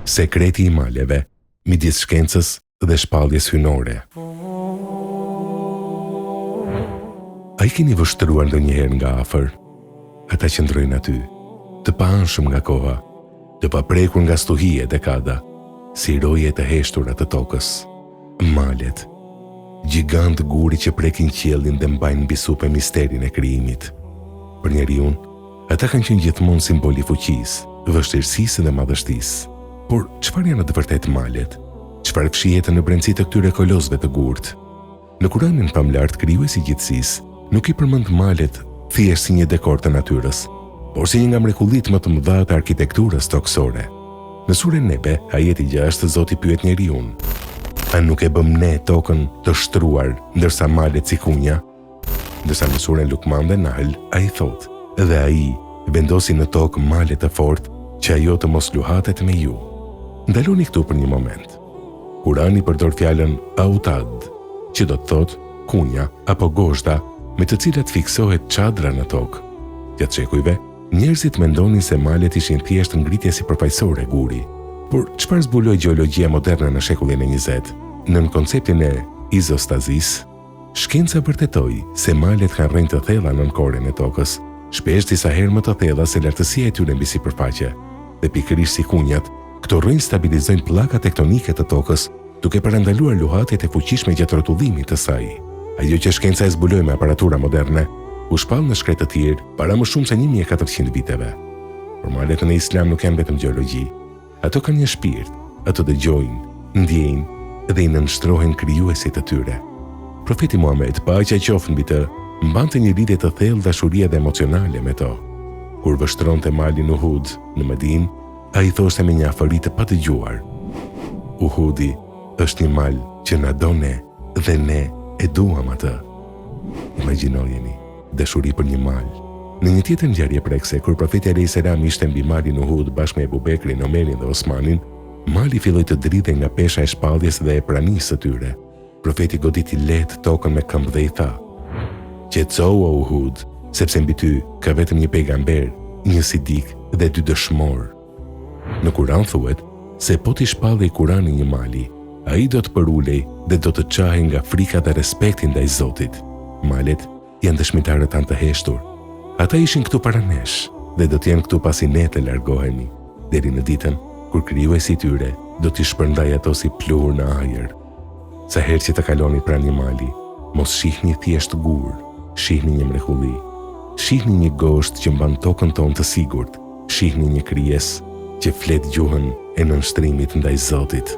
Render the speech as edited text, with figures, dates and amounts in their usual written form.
Sekreti I maleve, midis shkencës dhe shpalljes hynore. A I keni vështruar ndonjëherë nga afër? Ata që ndrojnë aty, të paanshëm nga koha, të paprekur nga stuhie e dekada, si roje të heshtura të tokës. Malet, gjigant guri që prekin qiellin dhe mbajnë mbi supe misterin e krijimit. Për njeriu, ata kanë qenë gjithmonë simboli fuqisë, vështirësisë dhe madhështisë. Por çfarë janë në të vërtetë malet? Çfarë fshihet në brendësi të këtyre kolosëve të gurtë? Në Kuranin famlart, krijuesi I gjithësisë nuk I përmend malet thjesht si një dekor të natyrës, por si një nga mrekullitë më të mëdha të arkitekturës toksore. Në surën Nebe, ajeti 6, Zoti pyet njeriu: "A nuk e bëm ne tokën të shtruar, ndërsa malet si kunja?" Ndërsa në surën Lukman dhe Nahl, ai thotë: "Dhe ai vendosi në tokë male të fortë, që ajo të mos luhatet me ju." Ndaloni këtu për një moment. Kurani përdor fjalën autad, që do të thotë kunja apo gozhda, me të cilat fiksohet çadra në tokë. Gjatë shekujve, njerëzit mendonin se malet ishin thjesht ngritje sipërfaqësore guri. Por çfarë zbuloi gjeologjia moderne në shekullin e 20? Nën konceptin e izostazisë, shkenca vërtetoi se malet kanë rrënjë të thella nën korën e tokës, shpesh disa herë më të thella se lartësia e tyre mbi sipërfaqe. Dhe pikërisht si kunjat, këto rrënjë stabilizojnë pllakat tektonike të tokës, duke parandaluar luhatjet e fuqishme gjatë rrotullimit të saj. Ajo që shkenca e zbuloi me aparatura moderne, u shpall në shkretë të tjerë para më shumë se 1400 viteve. Por malet në Islam nuk janë vetëm gjeologji. Ato kanë një shpirt, ato dëgjojnë, ndjejnë dhe I nënshtrohen krijuesit të tyre. Profeti Muhammed, paqja qoftë mbi të, mbante një lidhje të thellë dashurie dhe emocionale me to. Kur vështronte malin Uhud në Medinë, ai thoshte me një afëri të padëgjuar: "Uhudi është një mal që na do ne dhe ne e duam atë." Imagjinojeni, dashuri për një mal. Në një tjetër ngjarje prekse, kur profeti alayhis salam ishte mbi malin Uhud bashkë me Abu Bekrin, Omerin dhe Osmanin, mali filloi të dridhej nga pesha e shpalljes dhe e pranisë së tyre. Profeti goditi lehtë tokën me këmbë dhe I tha: "Qetësou o Uhud, sepse mbi ty ka vetëm një pejgamber, një sidik dhe 2 dëshmor." Në Kuran thuhet se po t'i shpallej Kurani një mali, ai do të përulej dhe do të çahej nga frika dhe respekti ndaj Zotit. Malet janë dëshmitarët tanë të heshtur. Ata ishin këtu para nesh dhe do të jenë këtu pasi ne të largohemi, deri në ditën kur krijuesi I tyre do t'i shpërndajë ato si pluhur në ajër. Sa herë që të kaloni pranë një mali, mos shihni thjesht gur, shihni një mrekulli. Shihni një gosht që mban tokën tonë të sigurt, shihni një krijesë që flet gjuhën e nënshtrimit ndaj Zotit.